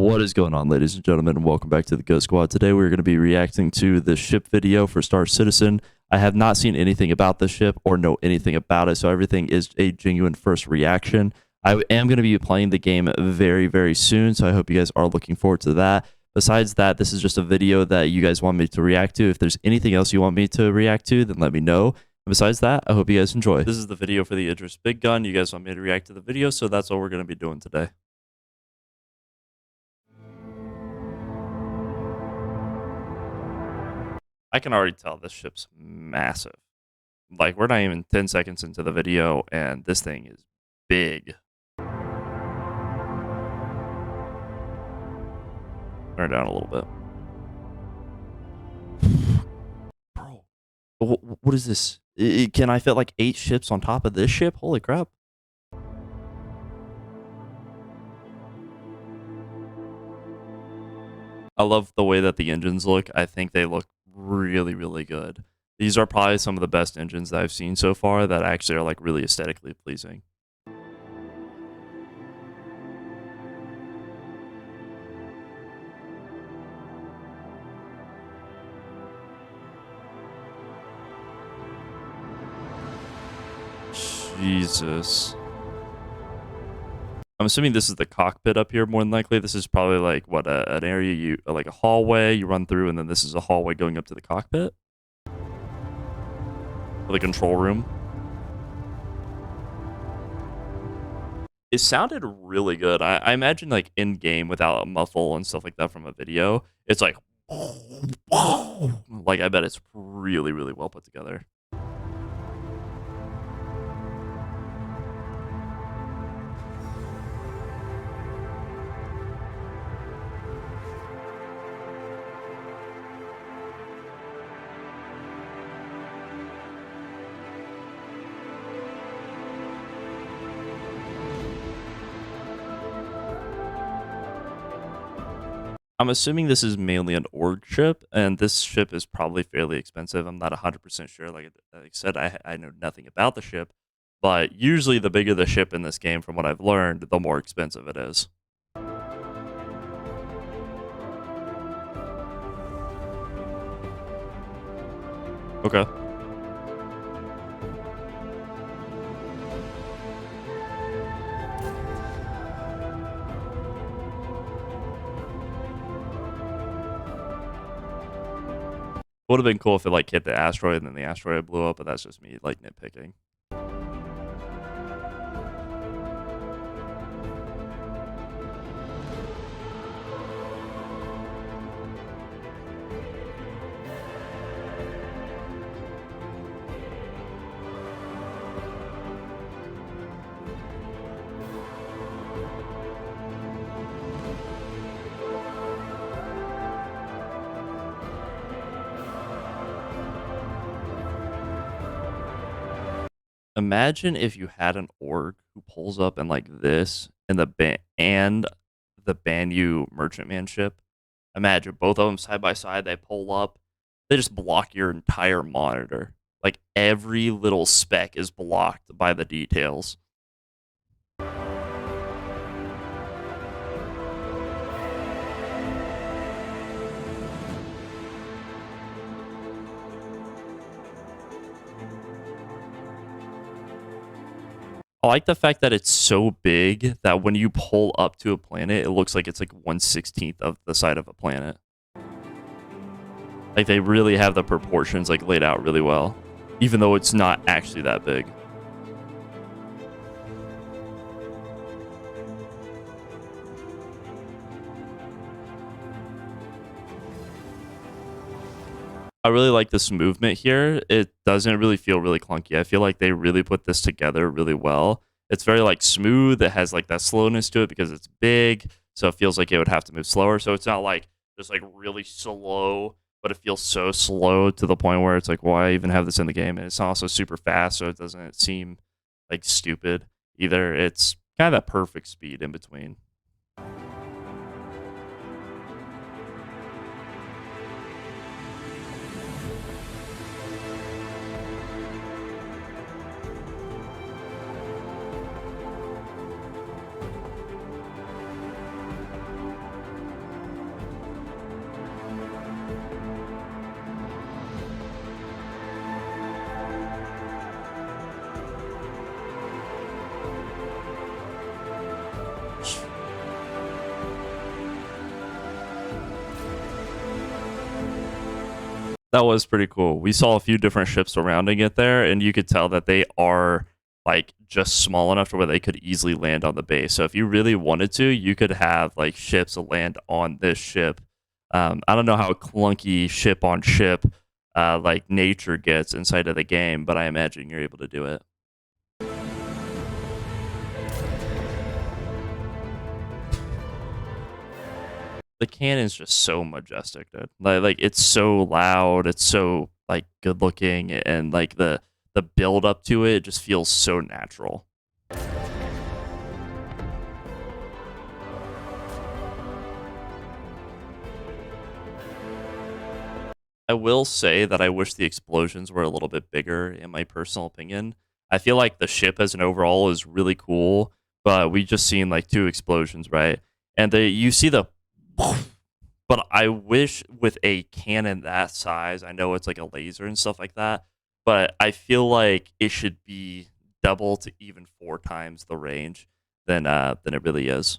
What is going on, ladies and gentlemen, and welcome back to the Ghost Squad. Today we're going to be reacting to the ship video for StarCitizen. I have not seen anything about the ship or know anything about it, so everything is a genuine first reaction. I am going to be playing the game very, very soon, so I hope you guys are looking forward to that. Besides that, this is just a video that you guys want me to react to. If there's anything else you want me to react to, then let me know. And besides that, I hope you guys enjoy. This is the video for the Idris Big Gun. You guys want me to react to the video, so that's what we're going to be doing today. I can already tell this ship's massive. Like, we're not even 10 seconds into the video, and this thing is big. Turn it down a little bit. Bro, what is this? Can I fit like 8 ships on top of this ship? Holy crap. I love the way that the engines look. I think they look really, really good. These are probably some of the best engines that I've seen so far that actually are like really aesthetically pleasing. Jesus. I'm assuming this is the cockpit up here, more than likely. This is probably like what, an area like a hallway you run through, and then this is a hallway going up to the cockpit, or the control room. It sounded really good. I imagine like in game without a muffle and stuff like that from a video, it's like I bet it's really, really well put together. I'm assuming this is mainly an org ship, and this ship is probably fairly expensive. I'm not 100% sure. Like I said, I know nothing about the ship, but usually the bigger the ship in this game, from what I've learned, the more expensive it is. Okay. Would have been cool if it like hit the asteroid and then the asteroid blew up, but that's just me like nitpicking. Imagine if you had an org who pulls up in like this and the Banyu merchantman ship. Imagine both of them side by side. They pull up. They just block your entire monitor. Like every little speck is blocked by the details. I like the fact that it's so big that when you pull up to a planet, it looks like it's like 1/16th of the side of a planet. Like they really have the proportions like laid out really well, even though it's not actually that big. I really like this movement here. It doesn't really feel really clunky. I feel like they really put this together really well. It's very like smooth. It has like that slowness to it because it's big. So it feels like it would have to move slower. So it's not like just like really slow, but it feels so slow to the point where it's like, why even have this in the game? And it's also super fast, so it doesn't seem like stupid either. It's kind of that perfect speed in between. That was pretty cool. We saw a few different ships surrounding it there, and you could tell that they are like just small enough to where they could easily land on the base. So if you really wanted to, you could have like ships land on this ship. I don't know how clunky ship on ship like nature gets inside of the game, but I imagine you're able to do it. The cannon's just so majestic, dude. Like it's so loud, it's so like good looking, and like the build up to it just feels so natural. I will say that I wish the explosions were a little bit bigger, in my personal opinion. I feel like the ship as an overall is really cool, but we just seen like 2 explosions, right? And you see the, but I wish with a cannon that size, I know it's like a laser and stuff like that, but I feel like it should be double to even 4 times the range than it really is.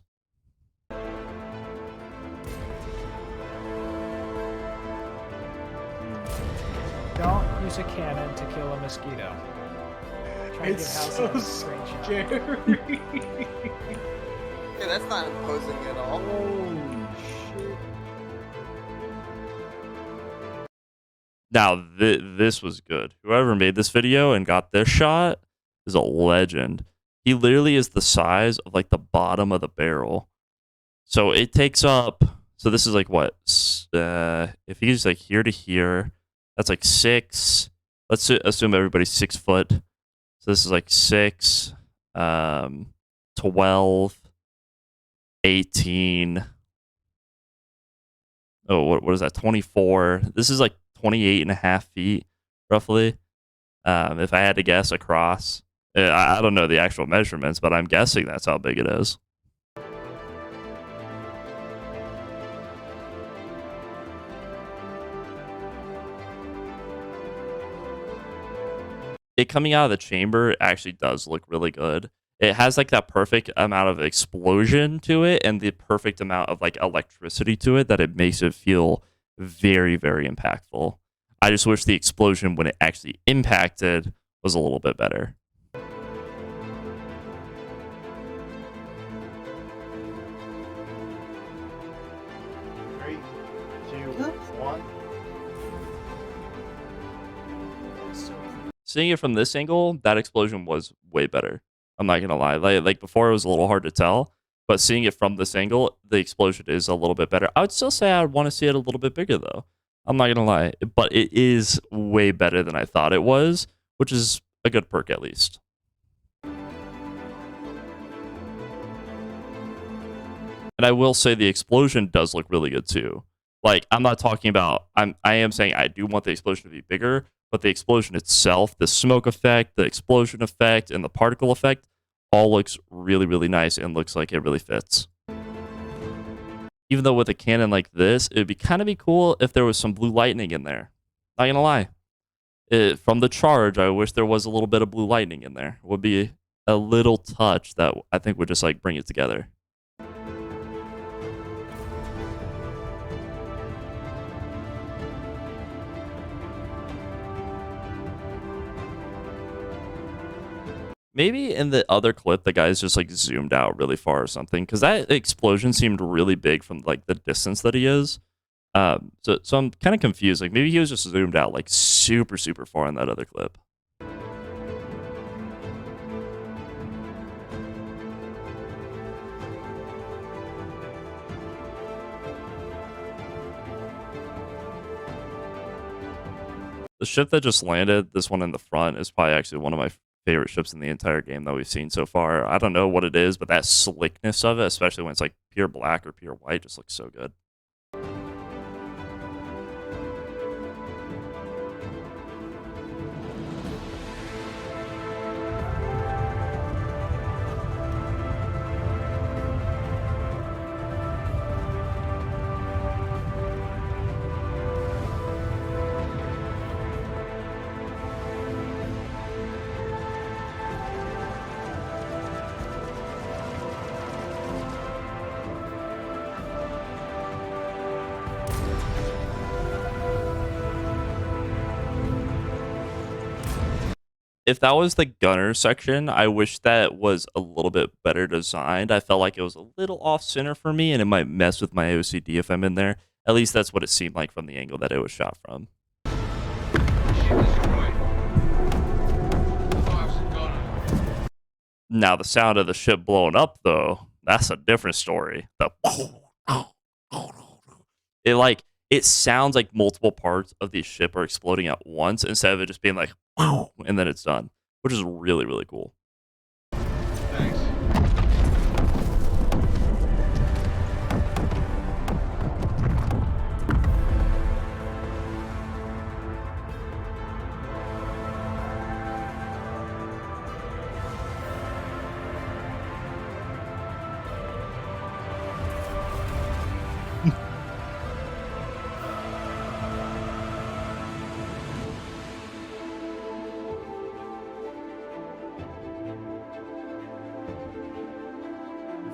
Don't use a cannon to kill a mosquito. Try It's so scary. Yeah, that's not imposing at all. Holy shit. Now, this was good. Whoever made this video and got this shot is a legend. He literally is the size of like the bottom of the barrel. So it takes up, so this is like what? If he's like here to here, that's like 6. Let's assume everybody's 6 foot. So this is like 6, 12, 18. Oh, what is that? 24. This is like 28.5 feet, roughly. If I had to guess across. I don't know the actual measurements, but I'm guessing that's how big it is. It coming out of the chamber actually does look really good. It has like that perfect amount of explosion to it and the perfect amount of like electricity to it that it makes it feel very, very impactful. I just wish the explosion when it actually impacted was a little bit better. 3, 2, 1. Seeing it from this angle, that explosion was way better. I'm not gonna lie. Like before, it was a little hard to tell, but seeing it from this angle, the explosion is a little bit better. I would still say I would want to see it a little bit bigger, though. I'm not gonna lie, but it is way better than I thought it was, which is a good perk at least. And I will say the explosion does look really good too. Like I'm not talking about. I am saying I do want the explosion to be bigger, but the explosion itself, the smoke effect, the explosion effect, and the particle effect all looks really, really nice and looks like it really fits. Even though with a cannon like this, it would be kind of be cool if there was some blue lightning in there. Not gonna lie. From the charge, I wish there was a little bit of blue lightning in there. It would be a little touch that I think would just like bring it together. Maybe in the other clip, the guy's just like zoomed out really far or something, because that explosion seemed really big from like the distance that he is. So I'm kind of confused. Like maybe he was just zoomed out like super, super far in that other clip. The ship that just landed, this one in the front, is probably actually one of my favorite ships in the entire game that we've seen so far. I don't know what it is, but that slickness of it, especially when it's like pure black or pure white, just looks so good. if that was the gunner section, I wish that was a little bit better designed. I felt like it was a little off center for me, and it might mess with my OCD if I'm in there. At least that's what it seemed like from the angle that it was shot from. Now the sound of the ship blowing up, though, that's a different story. It sounds like multiple parts of the ship are exploding at once instead of it just being like, and then it's done, which is really, really cool. Thanks.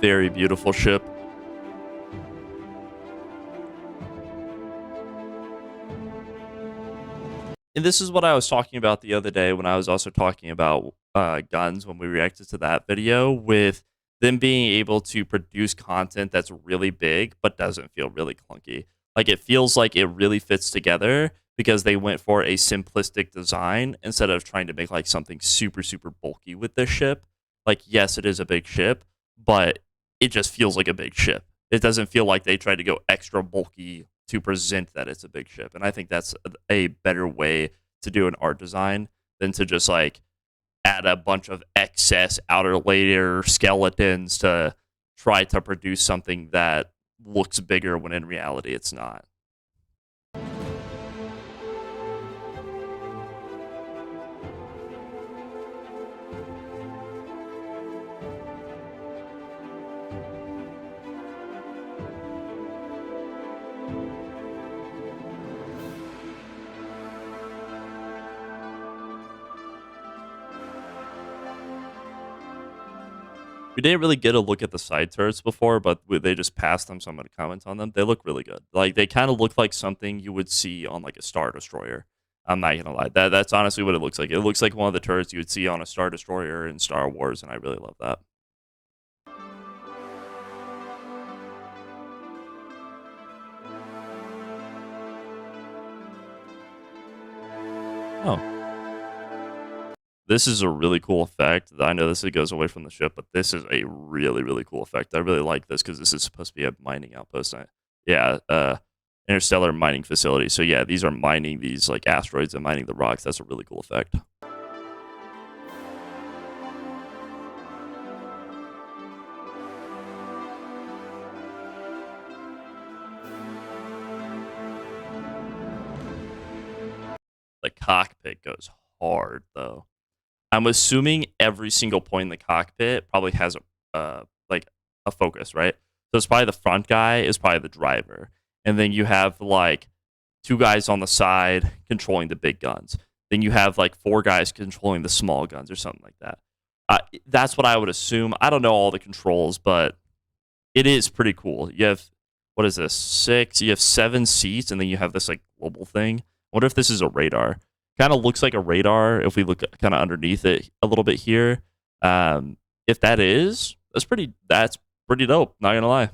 Very beautiful ship. And this is what I was talking about the other day when I was also talking about guns when we reacted to that video, with them being able to produce content that's really big but doesn't feel really clunky. Like, it feels like it really fits together because they went for a simplistic design instead of trying to make like something super, super bulky with this ship. Like, yes, it is a big ship, but it just feels like a big ship. It doesn't feel like they tried to go extra bulky to present that it's a big ship. And I think that's a better way to do an art design than to just like add a bunch of excess outer layer skeletons to try to produce something that looks bigger when in reality it's not. We didn't really get a look at the side turrets before, but they just passed them, so I'm going to comment on them. They look really good. Like, they kind of look like something you would see on like a Star Destroyer. I'm not going to lie. That's honestly what it looks like. It looks like one of the turrets you would see on a Star Destroyer in Star Wars, and I really love that. Oh. This is a really cool effect. I know this goes away from the ship, but this is a really, really cool effect. I really like this because this is supposed to be a mining outpost. Interstellar mining facility. So yeah, these are mining these like asteroids and mining the rocks. That's a really cool effect. The cockpit goes hard though. I'm assuming every single point in the cockpit probably has a focus, right? So it's probably the front guy is probably the driver, and then you have like two guys on the side controlling the big guns. Then you have like four guys controlling the small guns or something like that. That's what I would assume. I don't know all the controls, but it is pretty cool. You have, what is this, 6? You have 7 seats, and then you have this like global thing. I wonder if this is a radar. Kind of looks like a radar if we look kind of underneath it a little bit here. If that is, that's pretty dope, not gonna lie.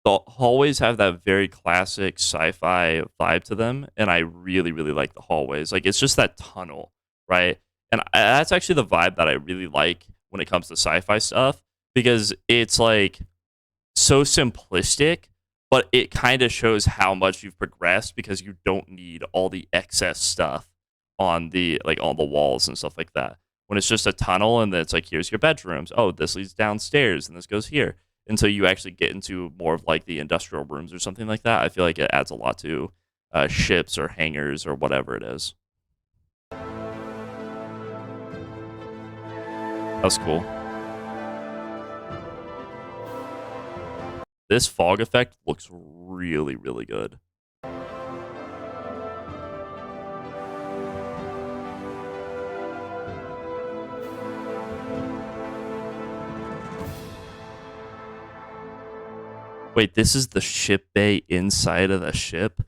The hallways have that very classic sci-fi vibe to them, and I really, really like the hallways. Like, it's just that tunnel, right? And that's actually the vibe that I really like when it comes to sci-fi stuff, because it's like so simplistic, but it kind of shows how much you've progressed because you don't need all the excess stuff on the walls and stuff like that. When it's just a tunnel and then it's like, here's your bedrooms. Oh, this leads downstairs and this goes here. Until you actually get into more of like the industrial rooms or something like that, I feel like it adds a lot to ships or hangars or whatever it is. That's cool. This fog effect looks really, really good. Wait, this is the ship bay inside of the ship?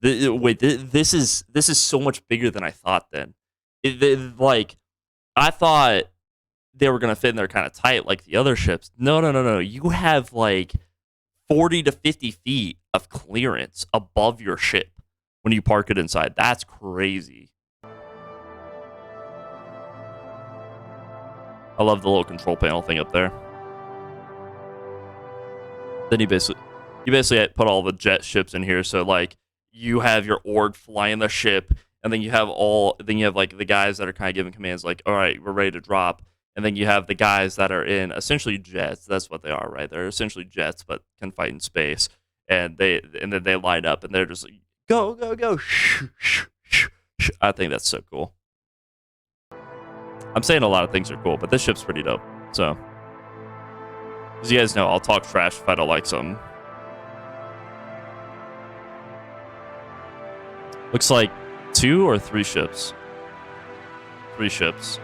This is so much bigger than I thought then. Like, I thought they were going to fit in there kind of tight like the other ships. No. You have like 40 to 50 feet of clearance above your ship when you park it inside. That's crazy. I love the little control panel thing up there. Then you basically put all the jet ships in here. So like you have your org flying the ship, and then you have like the guys that are kind of giving commands like, all right, we're ready to drop. And then you have the guys that are in essentially jets. That's what they are, right? They're essentially jets, but can fight in space. And then they line up, and they're just like, go. I think that's so cool. I'm saying a lot of things are cool, but this ship's pretty dope. So, as you guys know, I'll talk trash if I don't like something. Looks like 2 or 3 ships. 3 ships.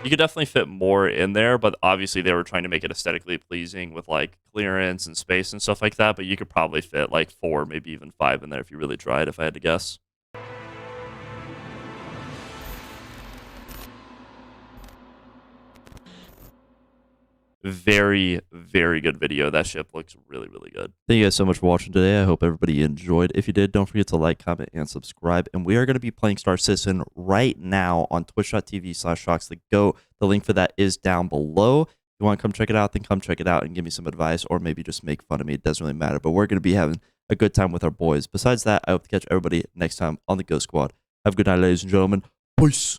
You could definitely fit more in there, but obviously they were trying to make it aesthetically pleasing with like clearance and space and stuff like that. But you could probably fit like 4, maybe even 5 in there if you really tried, if I had to guess. Very, very good video. That ship looks really, really good. Thank you guys so much for watching today. I hope everybody enjoyed. If you did, don't forget to like, comment, and subscribe. And we are going to be playing Star Citizen right now on twitch.tv/ShocksTheGoat. The link for that is down below. If you want to come check it out, then come check it out and give me some advice, or maybe just make fun of me. It doesn't really matter, but we're going to be having a good time with our boys. Besides that, I hope to catch everybody next time on the Ghost Squad. Have a good night, ladies and gentlemen. Peace.